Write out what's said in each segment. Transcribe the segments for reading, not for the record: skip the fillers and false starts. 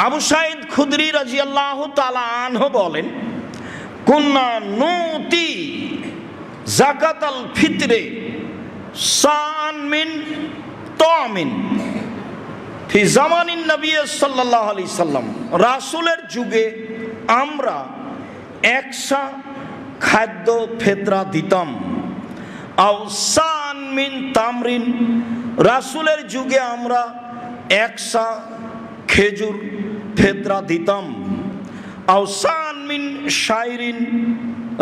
আবু সাঈদ খুদরি রাদিয়াল্লাহু তাআলা আনহু বলেন, কুন্না নুতি যাকাতাল ফিতরে সান মিন তামিন ফি জামানিন নবী সাল্লাল্লাহু আলাইহি সাল্লাম। রাসূলের যুগে আমরা একশা খাদ্য ফেতরা দিতাম। আও সান মিন তামরিন, রাসূলের যুগে আমরা একশা খেজুর ফেতরা দিতাম। আও সান মিন শাইরিন,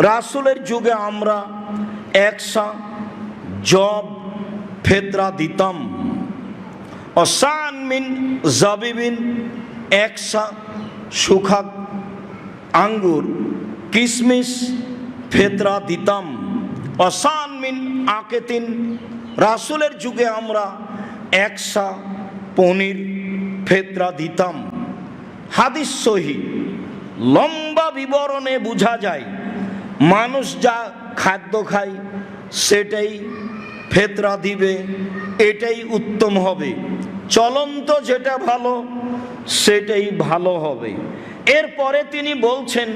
রাসূলের যুগে আমরা একশা জব ফেতরা দিতাম। অসান মিন জাবিবিন, একশা শুখা আঙ্গুর কিশমিশ ফেতরা দিতাম। অসান মিন আকেতিন, রাসূলের যুগে আমরা একশা পনির ফেতরা দিতাম। হাদিস সহিহ। লম্বা বিবরণে বোঝা যায় মানুষ যা খাদ্য খায় সেটাই ফেতরা দিবে, এটাই উত্তম হবে। চলন্ত যেটা ভালো সেটাই ভালো হবে। এরপরে তিনি বলছেন,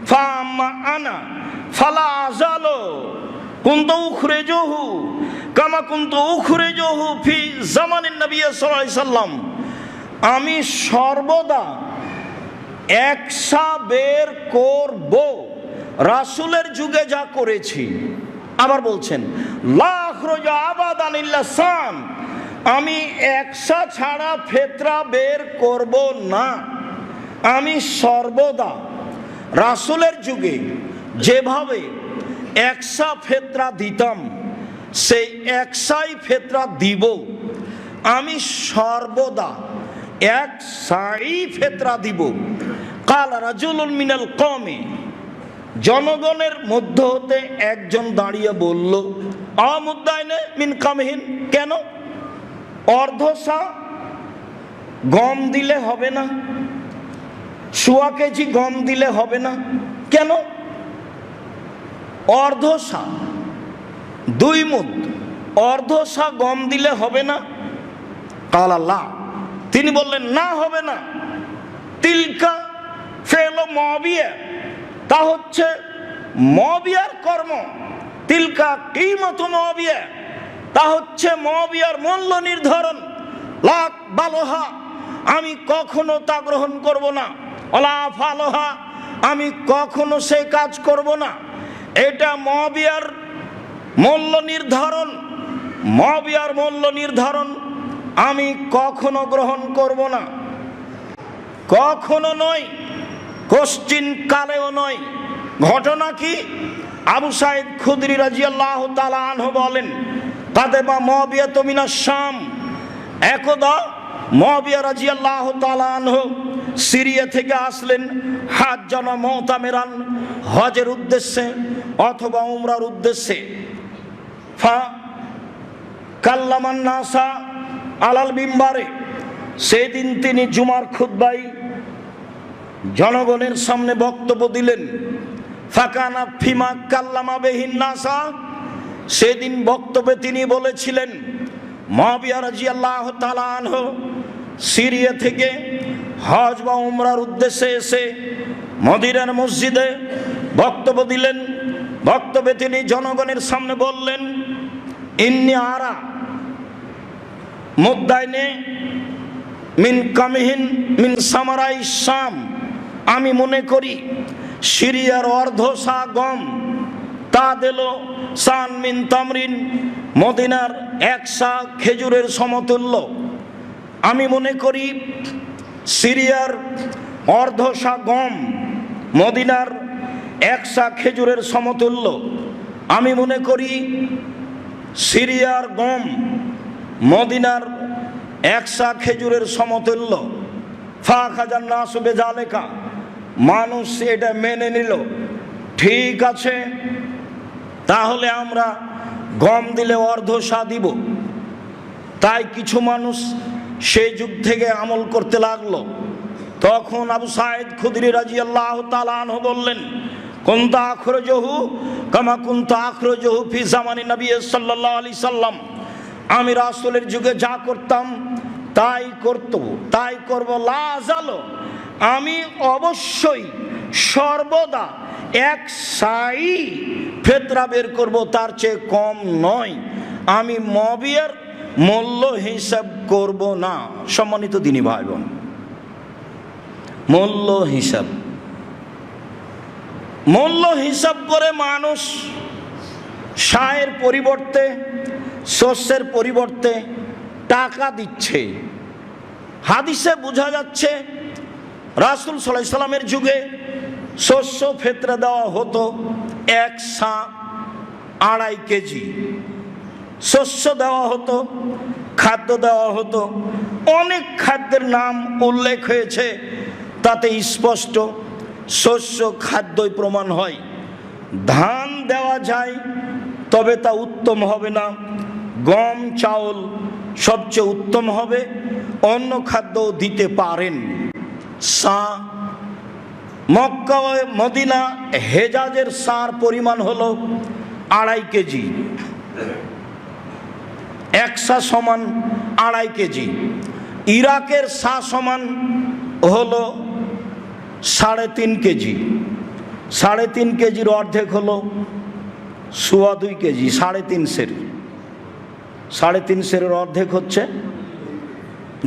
ফাম্মা আনা ফালা আযালু কুনতু উখরিজুহু কামা কুনতু উখরিজুহু ফি জামানিন নবী সাল্লাল্লাহু আলাইহি সাল্লাম। আমি সর্বদা একশা বের করব রাসূলের যুগে যা করেছি। আবার বলছেন, লা আখরুজু আবাদান ইল্লা সাম, আমি একশা ছাড়া ফেতরা বের করব না। আমি সর্বদা রাসূলের যুগে যেভাবে একশা ফেতরা দিতাম সেই একশাই ফেতরা দিব। আমি সর্বদা একশাই ফেতরা দিব। কাল রাজুলুন মিনাল কওমি, জনগণের মধ্য হতে একজন দাঁড়িয়ে বলল, আমুদ্দাইনে মিন কামহিন, কেন অর্ধসা গম দিলে হবে না? সোয়া কেজি গম দিলে হবে না কেন? অর্ধসা 2 মুদ অর্ধসা গম দিলে হবে না? কাল আল্লাহ, তিনি বললেন না, হবে না। তিলকা ফেলো মুআবিয়া, তা হচ্ছে মুআবিয়ার কর্ম। তিলকা কিমাতু মুআবিয়া, তা হচ্ছে মুআবিয়ার মূল্য নির্ধারণ। লাক বালোহা, আমি কখনো তা গ্রহণ করব না। ওলা ফালোহা, আমি কখনো সেই কাজ করব না। এটা মুআবিয়ার মূল্য নির্ধারণ। মুআবিয়ার মূল্য নির্ধারণ আমি কখনো গ্রহণ করব না, কখনো নয়, কোশ্চিন কালেও নয়। ঘটনা কি? আবু সাঈদ খুদরি রাদিয়াল্লাহু তাআলা আনহু বলেন, কাদেমা মুআবিয়া মিনাশ শাম, একদা মুআবিয়া রাদিয়াল্লাহু তাআলা আনহু সিরিয়া থেকে আসলেন হাজ্জানা মুতামিরান, হজের উদ্দেশ্যে অথবা উমরার উদ্দেশ্যে। ফা কাল্লামান নাসা আলাল মিম্বারে, সেদিন তিনি জুমার খুতবায় জনগণের সামনে বক্তব্য দিলেন। ফাকানা ফিমা কাল্লামা বিহিন নাসা, সেদিন বক্তব্যে তিনি বলেছিলেন, মুআবিয়া রাদিয়াল্লাহু তাআলা আনহু সিরিয়া থেকে হজ বা উমরার উদ্দেশ্যে এসে মদিনার মসজিদে বক্তব্য দিলেন। বক্তব্যে তিনি জনগণের সামনে বললেন, ইন্নী আরা মুদ্দাইনে মিন কামহিন মিন সামারাই শাম, আমি মনে করি সিরিয়ার অর্ধসা গম, তা দিল সান মিন তামরিন, মদিনার একশা খেজুরের সমতুল্য। আমি মনে করি সিরিয়ার অর্ধসা গম মদিনার একশা খেজুরের সমতুল্য। আমি মনে করি সিরিয়ার গম মদিনার একশা খেজুরের সমতুল্য। ফাখাজান নাসু বিযালিকা, মানুষ এটা মেনে নিল। ঠিক আছে, তাহলে আমরা গম দিলে অর্ধসা দিব। তাই কিছু মানুষ সেই যুগ থেকে আমল করতে লাগলো। তখন আবু সাঈদ খুদরি রাদিয়াল্লাহু তাআলা আনহু বললেন, কুনতু আখরুজুহু কামা কুনতু আখরুজুহু ফি জামানি নবী সাল্লাল্লাহু আলাইহি সাল্লাম, আমি রাসূলের যুগে যা করতাম তাই করব। লা আযালু, আমি অবশ্যই সর্বদা এক সাই ফেতরা বের করব, তার চেয়ে কম নয়। আমি মবিয়ার মূল্য হিসাব করব না। সম্মানিত দিনী ভাই বোন, মূল্য হিসাব করে মানুষ সায়ের পরিবর্তে, শস্যের পরিবর্তে টাকা দিচ্ছে। হাদিসে বোঝা যাচ্ছে রাসূল সাল্লাল্লাহু আলাইহি সাল্লামের যুগে শস্য ফেতরা দেওয়া হতো 1 সা 2.5 কেজি শস্য দেওয়া হতো, খাদ্য দেওয়া হতো। অনেক খাদ্যের নাম উল্লেখ হয়েছে, তাতে স্পষ্ট শস্য খাদ্যই প্রমাণ হয়। ধান দেওয়া যায়, তবে তা উত্তম হবে না। গম চাউল সবচেয়ে উত্তম হবে। অন্য খাদ্য দিতে পারেন। সা, মক্কা মদিনা হেজাজের সার পরিমাণ হলো 2.5 কেজি। 1 সা সমান 2.5 কেজি। ইরাকের সা সমান হলো 3.5 কেজি। 3.5 কেজির অর্ধেক হলো 2.25 কেজি। 3.5 সেরের অর্ধেক হচ্ছে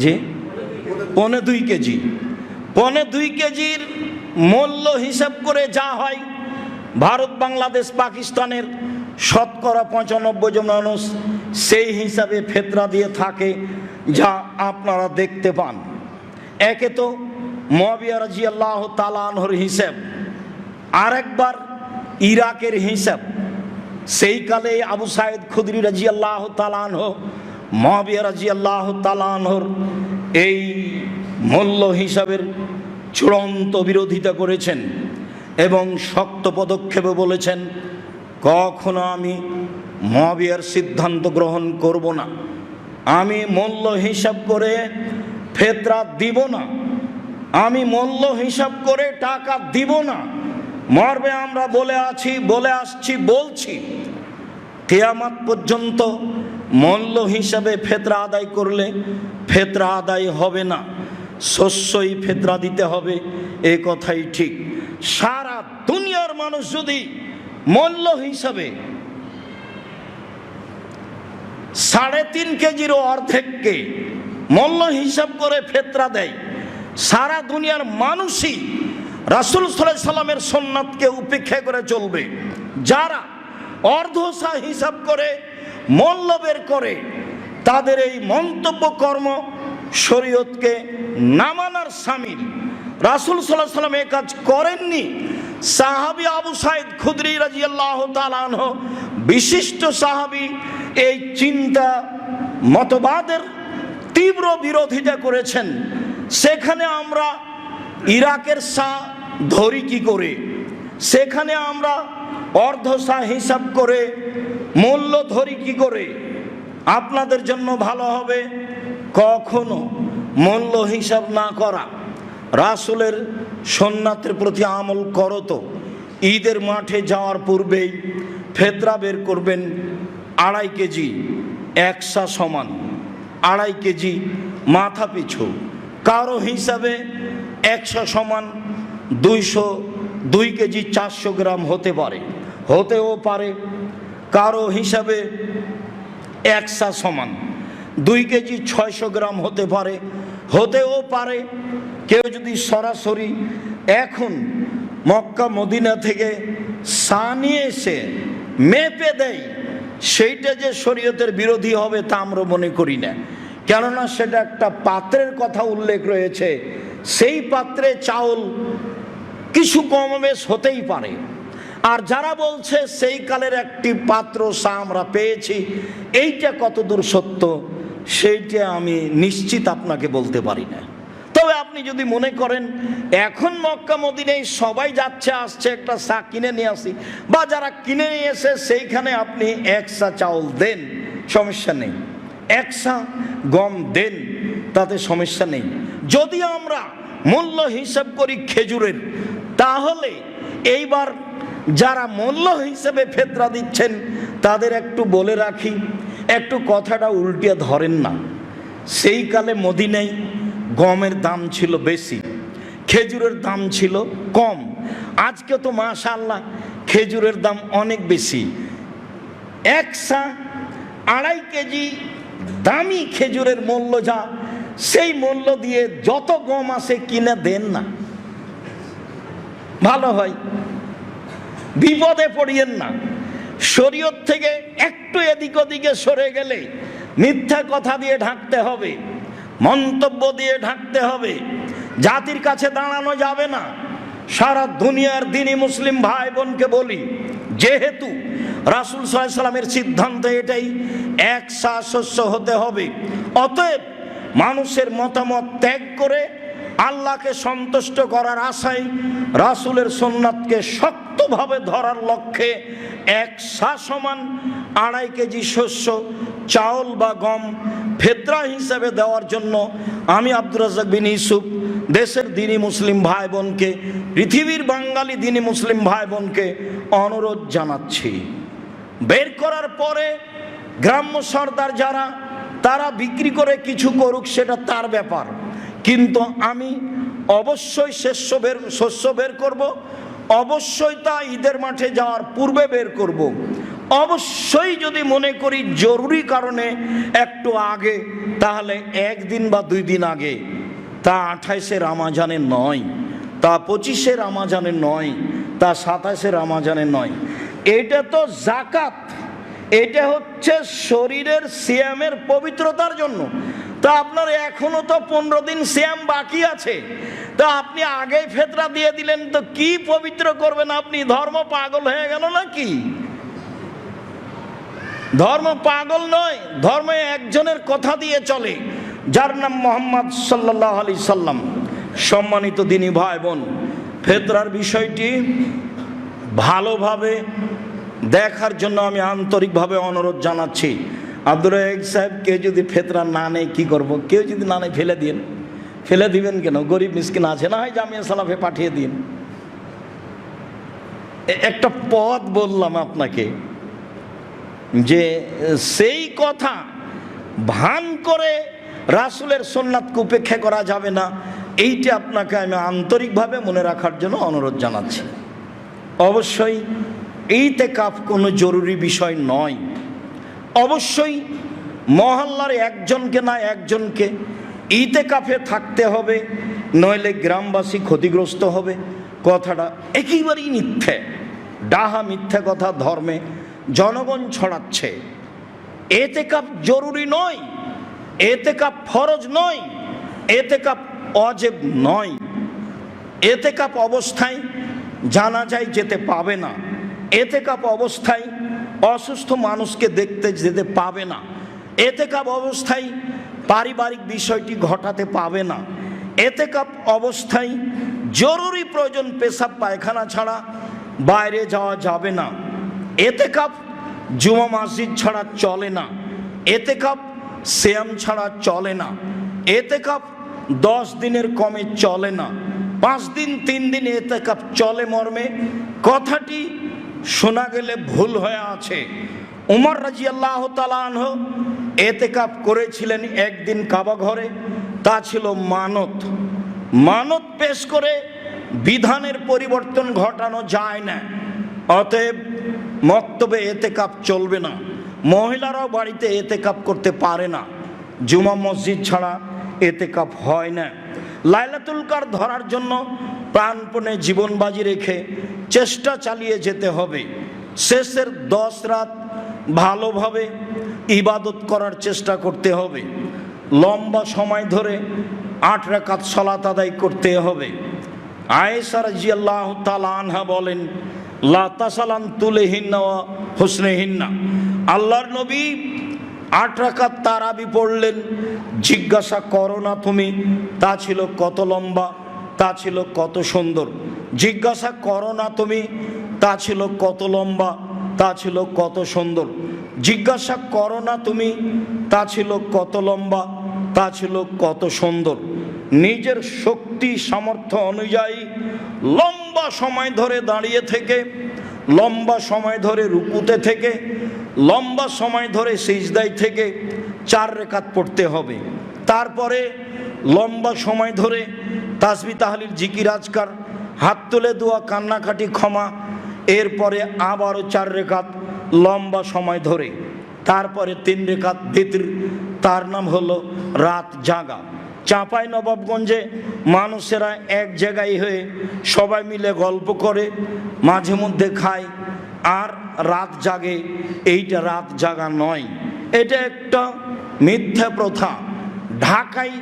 জি 2.25 কেজি। 2.25 কেজির মূল্য হিসাব করে যা হয়, ভারত বাংলাদেশ পাকিস্তানের শতকরা 95 জন মানুষ সেই হিসাবে ফেতরা দিয়ে থাকে, যা আপনারা দেখতে পান। একে তো মুআবিয়া রাদিয়াল্লাহু তাআলা আনহুর হিসাব, আরেকবার ইরাকের হিসাব। সেই কালে আবু সাঈদ খুদরি রাদিয়াল্লাহু তাআলা আনহু মুআবিয়া রাদিয়াল্লাহু তাআলা আনহুর এই মূল্য হিসাবের চূড়ান্ত বিরোধিতা করেছেন এবং শক্ত পদক্ষেপে বলেছেন, কখনো আমি মুআবিয়ার সিদ্ধান্ত গ্রহণ করব না। আমি মূল্য হিসাব করে ফেতরা দিব না। আমি মূল্য হিসাব করে টাকা দিব না। মর্মে আমরা বলে আসছি, বলছি, কিয়ামত পর্যন্ত মূল্য হিসাবে ফেতরা আদায় করলে ফেতরা আদায় হবে না, শস্যই ফেতরা দিতে হবে। এ কথাই ঠিক। সারা দুনিয়ার মানুষ যদি মূল্য হিসাবে 3.5 কেজির অর্ধেককে মূল্য হিসাব করে ফেতরা দেয়, সারা দুনিয়ার মানুষই রাসূল সাল্লাল্লাহু আলাইহি সাল্লামের সুন্নাতকে উপেক্ষা করে চলবে। যারা অর্ধসা হিসাব করে মূল্য বের করে, তাদের এই মন্তব্য কর্ম শরীয়তকে না মানার শামিল। রাসূল সাল্লাল্লাহু আলাইহি সাল্লাম এ কাজ করেননি। সাহাবী আবু সাঈদ খুদরি রাদিয়াল্লাহু তাআলা আনহু, বিশিষ্ট সাহাবী, এই চিন্তা মতবাদের তীব্র বিরোধিতা করেছেন। সেখানে আমরা ইরাকের সা ধরি কি করে? সেখানে আমরা অর্ধসা হিসাব করে মূল্য ধরি কি করে? আপনাদের জন্য ভালো হবে কখনো মূল্য হিসাব না করা। রাসূলের সুন্নাতের প্রতি আমল করো তো। ঈদের মাঠে যাওয়ার পূর্বেই ফেতরা বের করবেন 2.5 কেজি। 1 সা সমান 2.5 কেজি মাথা পিছু। কারো হিসাবে 1 সা সমান 202 কেজি 400 গ্রাম হতেও পারে। কারো হিসাবে 1 সা সমান 2 কেজি 600 গ্রাম হতেও পারে। কেউ যদি সরাসরি এখন মক্কা মদিনা থেকে সা নিয়ে এসে মেপে দেয়, সেইটা যে শরীয়তের বিরোধী হবে তা আমরা মনে করি না। কেননা সেটা একটা পাত্রের কথা উল্লেখ রয়েছে। সেই পাত্রে চাউল কিছু কম বেশ হতেই পারে। আর যারা বলছে সেই কালের একটি পাত্র সা আমরা পেয়েছি, এইটা কতদূর সত্য সেইটা আমি নিশ্চিত আপনাকে বলতে পারি না। তবে আপনি যদি মনে করেন এখন মক্কা মদিনায় সবাই যাচ্ছে আসছে, একটা সা কিনে নিয়ে আসি, বা যারা কিনে নিয়ে এসে সেইখানে আপনি 1 সা চাউল দেন, সমস্যা নেই। 1 সা গম দেন, তাতে সমস্যা নেই। যদি আমরা মূল্য হিসাব করি খেজুরের, তাহলে এইবার যারা মূল্য হিসেবে ফেতরা দিচ্ছেন তাদের একটু বলে রাখি, একটু কথাটা উল্টিয়ে ধরেন না। সেই কালে মদিনায় গমের দাম ছিল বেশি, খেজুরের দাম ছিল কম। আজকে তো মাশাআল্লাহ খেজুরের দাম অনেক বেশি। 1.5 কেজি দামি খেজুরের মূল্য যা, সেই মূল্য দিয়ে যত গম আসে কিনে দেন না, ভালো হয়। বিপদে পড়িয়েন না। শরীয়ত থেকে একটু এদিক ওদিকে সরে গেলে মিথ্যা কথা দিয়ে ঢাকতে হবে, মন্তব্য দিয়ে ঢাকতে হবে, জাতির কাছে দাঁড়ানো যাবে না। সারা দুনিয়ার দিনী মুসলিম ভাই বোনকে বলি, যেহেতু রাসূল সাল্লাল্লাহু আলাইহি সাল্লামের সিদ্ধান্ত এটাই, এক শস্য হতে হবে, অতএব মানুষের মতামত ত্যাগ করে আল্লাহকে সন্তুষ্ট করার আশায় রাসূলের সুন্নাতকে শক্তভাবে ধরার লক্ষ্যে 1 সা সমান 2.5 কেজি শস্য, চাউল বা গম ফেতরা হিসাবে দেওয়ার জন্য আমি আব্দুর রাজ্জাক বিন ইউসুফ দেশের দিনী মুসলিম ভাই বোনকে, পৃথিবীর বাঙালি দিনী মুসলিম ভাই বোনকে অনুরোধ জানাচ্ছি। বের করার পরে গ্রাম্য সর্দার যারা, তারা বিক্রি করে কিছু করুক, সেটা তার ব্যাপার, কিন্তু আমি অবশ্যই শস্য বের করব, অবশ্যই তা ঈদের মাঠে যাওয়ার পূর্বে বের করব। অবশ্যই যদি মনে করি জরুরি কারণে একটু আগে, তাহলে 1 দিন বা 2 দিন আগে, তা 28শে রমজানে নয়, তা 25শে রমজানে নয়, তা 27শে রমজানে নয়। এটা তো যাকাত, এটা হচ্ছে শরীরের সিয়ামের পবিত্রতার জন্য। তা আপনার এখনো তো 15 দিন সিয়াম বাকি আছে, তা আপনি আগেই ফেতরা দিয়ে দিলেন, তো কি পবিত্র করবেন আপনি? ধর্ম পাগল হয়ে গেল নাকি? ধর্ম পাগল নয়, ধর্ম একজনের কথা দিয়ে চলে, যার নাম মুহাম্মদ সাল্লাল্লাহু আলাইহি সাল্লাম। সম্মানিত দিনী ভাই বোন, ফেতরার বিষয়টি ভালোভাবে দেখার জন্য আমি আন্তরিকভাবে অনুরোধ জানাচ্ছি। আব্দুর রাজ্জাক সাহেব, কেউ যদি ফেতরা না নেয় কি করব? কেউ যদি না নেয় ফেলে দিন। ফেলে দিবেন কেন? গরিব মিসকিন আছে না, হয় জামিয়া সালাফে পাঠিয়ে দিন। একটা পথ বললাম আপনাকে, যে সেই কথা ভান করে রাসূলের সুন্নাতকে উপেক্ষা করা যাবে না, এইটা আপনাকে আমি আন্তরিকভাবে মনে রাখার জন্য অনুরোধ জানাচ্ছি। অবশ্যই ইতিকাফ কোনো জরুরি বিষয় নয়। অবশ্যই মহল্লার একজনকে না একজনকে ইতিকাফে থাকতে হবে, নইলে গ্রামবাসী ক্ষতিগ্রস্ত হবে। কথাটা একেবারেই মিথ্যে, ডাহা মিথ্যে কথা ধর্মে জনগণ ছড়াচ্ছে। ইতিকাফ জরুরি নয়, ইতিকাফ ফরজ নয়, ইতিকাফ ওয়াজিব নয়। ইতিকাফ অবস্থায় জানাজায় যেতে পাবে না, ইতিকাফ অবস্থায় অসুস্থ মানুষকে দেখতে যেতে পাবে না, ইতিকাফ অবস্থায় পারিবারিক বিষয়টি ঘটাতে পাবে না, ইতিকাফ অবস্থায় জরুরি প্রয়োজন পেশাব পায়খানা ছাড়া বাইরে যাওয়া যাবে না, ইতিকাফ জুমা মসজিদ ছাড়া চলে না, ইতিকাফ সিয়াম ছাড়া চলে না, ইতিকাফ 10 দিনের কমে চলে না, 5 দিন 3 দিন ইতিকাফ চলে মর্মে কথাটি শোনা গেলে ভুল হয়ে আছে। উমর রাদিয়াল্লাহু তাআলা আনহু ইতিকাফ করেছিলেন একদিন কাবা ঘরে, তা ছিল মানত। মানত পেশ করে বিধানের পরিবর্তন ঘটানো যায় না, অতএব মক্তবে ইতিকাফ চলবে না। মহিলারাও বাড়িতে ইতিকাফ করতে পারে না, জুমা মসজিদ ছাড়া ইতিকাফ হয় না। লাইলাতুল কদর ধরার জন্য প্রাণপণে জীবন বাজি রেখে চেষ্টা চালিয়ে যেতে হবে। শেষের 10 রাত ভালোভাবে ইবাদত করার চেষ্টা করতে হবে। লম্বা সময় ধরে 8 রাকাত সালাত আদায় করতে হবে। আয়েশা রাদিয়াল্লাহু তাআলা আনহা বলেন, লা তাসালান তুলিহিন্না ওয়া হুসনিহিন্না। আল্লাহর নবী 8 রাকাত তারাবি পড়লেন। জিজ্ঞাসা করো না তুমি তা ছিল কত লম্বা, তা ছিল কত সুন্দর। জিজ্ঞাসা করো না তুমি তা ছিল কত লম্বা, তা ছিল কত সুন্দর। জিজ্ঞাসা করো না তুমি তা ছিল কত লম্বা, তা ছিল কত সুন্দর। নিজের শক্তি সামর্থ্য অনুযায়ী লম্বা সময় ধরে দাঁড়িয়ে থেকে, লম্বা সময় ধরে রুকুতে থেকে, লম্বা সময় ধরে সিজদায় থেকে 4 রাকাত পড়তে হবে। তারপরে লম্বা সময় ধরে তাসবিহ তাহলিল জিকির আজকার, হাত তুলে দোয়া, কান্নাকাটি, ক্ষমা। এরপরে আবারও 4 রেখাত লম্বা সময় ধরে, তারপরে 3 রেখাত ভিতর, তার নাম হলো রাত জাগা। চাঁপাই নবাবগঞ্জে মানুষেরা এক জায়গায় হয়ে সবাই মিলে গল্প করে, মাঝে মধ্যে খায় আর রাত জাগে। এইটা রাত জাগা নয়, এটা একটা মিথ্যা প্রথা। ঢাকায়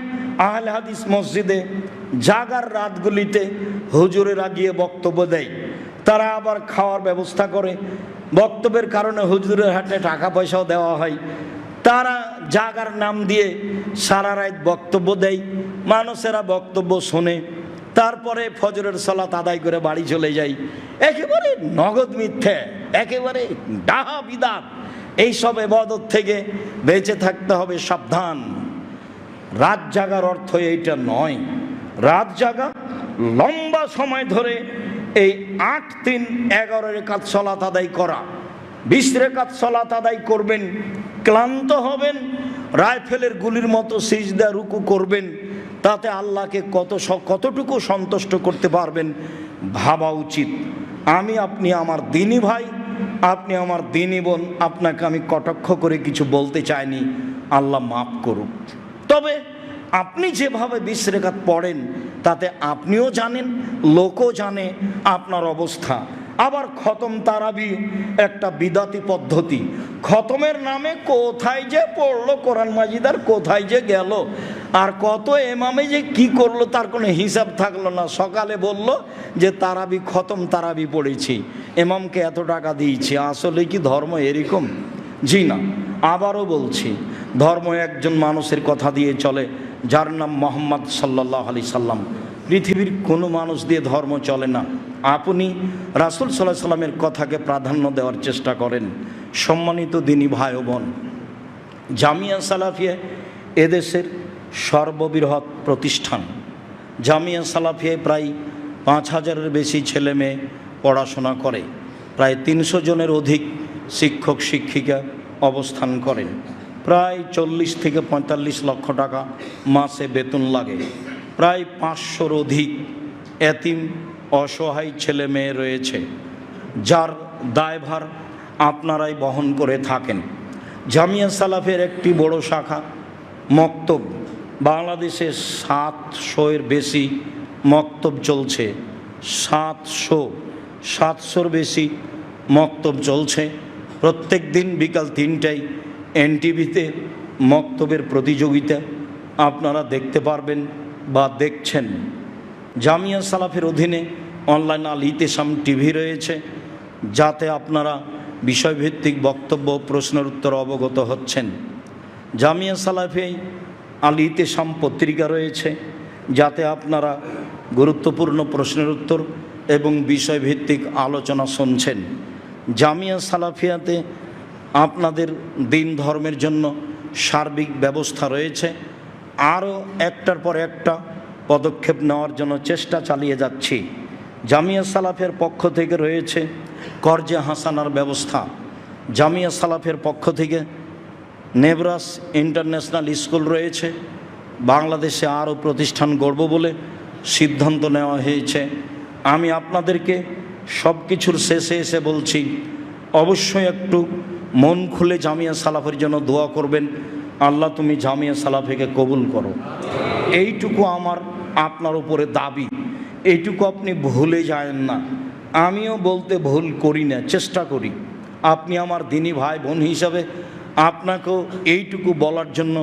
আহলে হাদিস মসজিদে জাগার রাতগুলিতে হুজুরেরা গিয়ে বক্তব্য দেয়, তারা আবার খাওয়ার ব্যবস্থা করে, বক্তব্যের কারণে হুজুরের হাতে টাকা পয়সাও দেওয়া হয়। তারা জাগার নাম দিয়ে সারা রাত বক্তব্য দেয়, মানুষেরা বক্তব্য শোনে, তারপরে ফজরের সালাত আদায় করে বাড়ি চলে যায়। একেবারে নগদ মিথ্যে, একেবারে ডাহা বিদাত। এইসব ইবাদত থেকে বেঁচে থাকতে হবে, সাবধান। রাত জাগার অর্থ এইটা নয়। রাত জাগা লম্বা সময় ধরে এই 8, 3, 11 রেখাত সালাত আদায় করা। 20 রেখাত সালাত আদায় করবেন, ক্লান্ত হবেন, রাইফেলের গুলির মতো সিজদা রুকু করবেন, তাতে আল্লাহকে কতটুকু সন্তুষ্ট করতে পারবেন ভাবা উচিত। আপনি আমার দিনী ভাই, আপনি আমার দিনী বোন, আপনাকে আমি কটাক্ষ করে কিছু বলতে চাইনি, আল্লাহ মাফ করুক। তবে আপনি যেভাবে 20 রেখাত পড়েন তাতে আপনিও জানেন, লোকও জানে আপনার অবস্থা। আবার খতম তারাবি একটা বিদাতি পদ্ধতি। খতমের নামে কোথায় যে পড়লো কোরআন মাজিদ, আর কোথায় যে গেল, আর কত এমামে যে কি করলো তার কোনো হিসাব থাকলো না। সকালে বলল যে তারাবি খতম তারাবি পড়েছি, এমামকে এত টাকা দিয়েছি। আসলে কি ধর্ম এরকম? জি না। আবারও বলছি, ধর্ম একজন মানুষের কথা দিয়ে চলে, যার নাম মোহাম্মদ সাল্লাল্লাহু আলাইহি সাল্লাম। পৃথিবীর কোনো মানুষ দিয়ে ধর্ম চলে না। আপনি রাসূল সাল্লাল্লাহু আলাইহি সাল্লামের কথাকে প্রাধান্য দেওয়ার চেষ্টা করেন। সম্মানিত দিনী ভাই ও বোন, জামিয়া সালাফিয়া এদেশের সর্ববৃহৎ প্রতিষ্ঠান। জামিয়া সালাফিয়ায় প্রায় 5000-এর বেশি ছেলে মেয়ে পড়াশোনা করে, প্রায় 300 জনের অধিক শিক্ষক শিক্ষিকা অবস্থান করেন, প্রায় 40 থেকে 45 লক্ষ টাকা মাসে বেতন লাগে, প্রায় 500-র অধিক এতিম অসহায় ছেলে মেয়ে রয়েছে, যার দায়ভার আপনারাই বহন করে থাকেন। জামিয়া সালাফের একটি বড় শাখা মক্তব, বাংলাদেশে 700-এর বেশি মক্তব চলছে। 700-র বেশি মক্তব চলছে। প্রত্যেক দিন বিকাল 3টায় এনটিভিতে মক্তবের প্রতিযোগিতা আপনারা দেখতে পারবেন বা দেখছেন। জামিয়া সালাফের অধীনে অনলাইন আল ইতিসাম টিভি রয়েছে, যাতে আপনারা বিষয়ভিত্তিক বক্তব্য প্রশ্নের উত্তর অবগত হচ্ছেন। জামিয়া সালাফে আল ইতিসাম পত্রিকা রয়েছে, যাতে আপনারা গুরুত্বপূর্ণ প্রশ্নের উত্তর এবং বিষয়ভিত্তিক আলোচনা শুনছেন। জামিয়া সালাফিয়াতে আপনাদের দিন ধর্মের জন্য সার্বিক ব্যবস্থা রয়েছে। আরও একটার পর একটা পদক্ষেপ নেওয়ার জন্য চেষ্টা চালিয়ে যাচ্ছি। জামিয়া সালাফের পক্ষ থেকে রয়েছে কর্জে হাসানার ব্যবস্থা। জামিয়া সালাফের পক্ষ থেকে নেবরাস ইন্টারন্যাশনাল স্কুল রয়েছে। বাংলাদেশে আরও প্রতিষ্ঠান গড়ব বলে সিদ্ধান্ত নেওয়া হয়েছে। আমি আপনাদেরকে সব কিছুর শেষে এসে বলছি, অবশ্যই একটু মন খুলে জামিয়া সালাফের জন্য দোয়া করবেন। আল্লাহ তুমি জামিয়া সালাফিকে কবুল করো, এইটুকু আমার আপনার উপরে দাবি। এইটুকু আপনি ভুলে যায়েন না। আমিও বলতে ভুল করি না, চেষ্টা করি। আপনি আমার দিনী ভাই বোন হিসাবে আপনাকেও এইটুকু বলার জন্য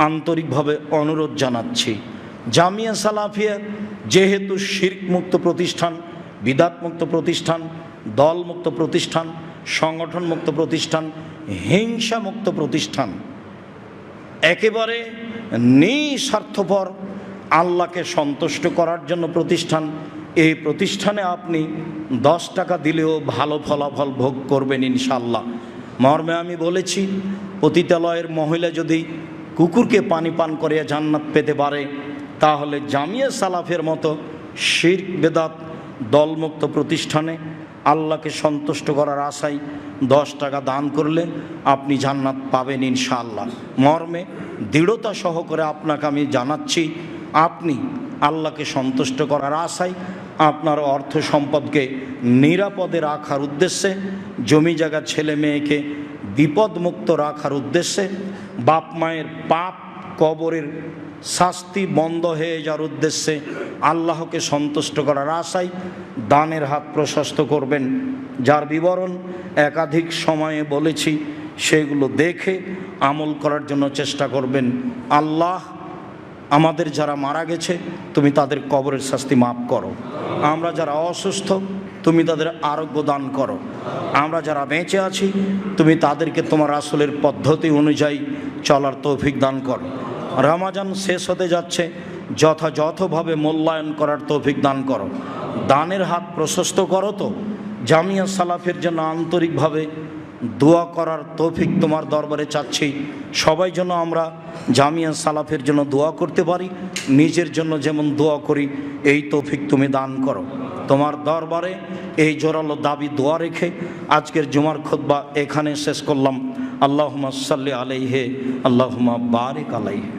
আন্তরিকভাবে অনুরোধ জানাচ্ছি। জামিয়া সালাফিয়া যেহেতু শিরক মুক্ত প্রতিষ্ঠান, বিদাত মুক্ত প্রতিষ্ঠান, দল মুক্ত প্রতিষ্ঠান, সংগঠন মুক্ত প্রতিষ্ঠান, হিংসা মুক্ত প্রতিষ্ঠান, একেবারে নিঃস্বার্থপর আল্লাহকে সন্তুষ্ট করার জন্য প্রতিষ্ঠান। এই প্রতিষ্ঠানে আপনি 10 টাকা দিলেও ভালো ফলাফল ভোগ করবেন ইনশাআল্লাহ। মর্মে আমি বলেছি, পতিতালয়ের মহিলা যদি কুকুরকে পানি পান করিয়া জান্নাত পেতে পারে, তাহলে জামিয়া সালাফের মতো শিরক বেদাত দলমুক্ত প্রতিষ্ঠানে আল্লাহকে সন্তুষ্ট করার আশায় 10 টাকা দান করলে আপনি জান্নাত পাবেন ইনশাআল্লাহ। মর্মে দৃঢ়তা সহকারে আপনাকে আমি জানাচ্ছি, আপনি আল্লাহকে সন্তুষ্ট করার আশায় আপনার অর্থ সম্পদকে নিরাপদে রাখার উদ্দেশ্যে, জমি জায়গা ছেলে মেয়েকে বিপদমুক্ত রাখার উদ্দেশ্যে, বাপ মায়ের পাপ কবরের শাস্তি বন্ধ হয়ে যাওয়ার উদ্দেশ্যে, আল্লাহকে সন্তুষ্ট করার আশায় দানের হাত প্রশস্ত করবেন। যার বিবরণ একাধিক সময়ে বলেছি, সেগুলো দেখে আমল করার জন্য চেষ্টা করবেন। আল্লাহ আমাদের যারা মারা গেছে তুমি তাদের কবরের শাস্তি মাফ করো, আমরা যারা অসুস্থ তুমি তাদের আরোগ্য দান করো, আমরা যারা বেঁচে আছি তুমি তাদেরকে তোমার রাসূলের পদ্ধতি অনুযায়ী চলার তৌফিক দান করো। রমজান শেষ হতে যাচ্ছে, যথাযথভাবে মূল্যায়ন করার তৌফিক দান করো। দানের হাত প্রশস্ত করো। তো জামিয়া সালাফের জন্য আন্তরিকভাবে দোয়া করার তৌফিক তোমার দরবারে চাচ্ছি। সবাই যেন আমরা জামিয়া সালাফের জন্য দোয়া করতে পারি, নিজের জন্য যেমন দোয়া করি এই তৌফিক তুমি দান করো। তোমার দরবারে এই জোরালো দাবি দোয়া রেখে আজকের জুমার খুতবা এখানে শেষ করলাম। আল্লাহুম্মা সাল্লি আলাইহি, আল্লাহুম্মা বারিক আলাইহি।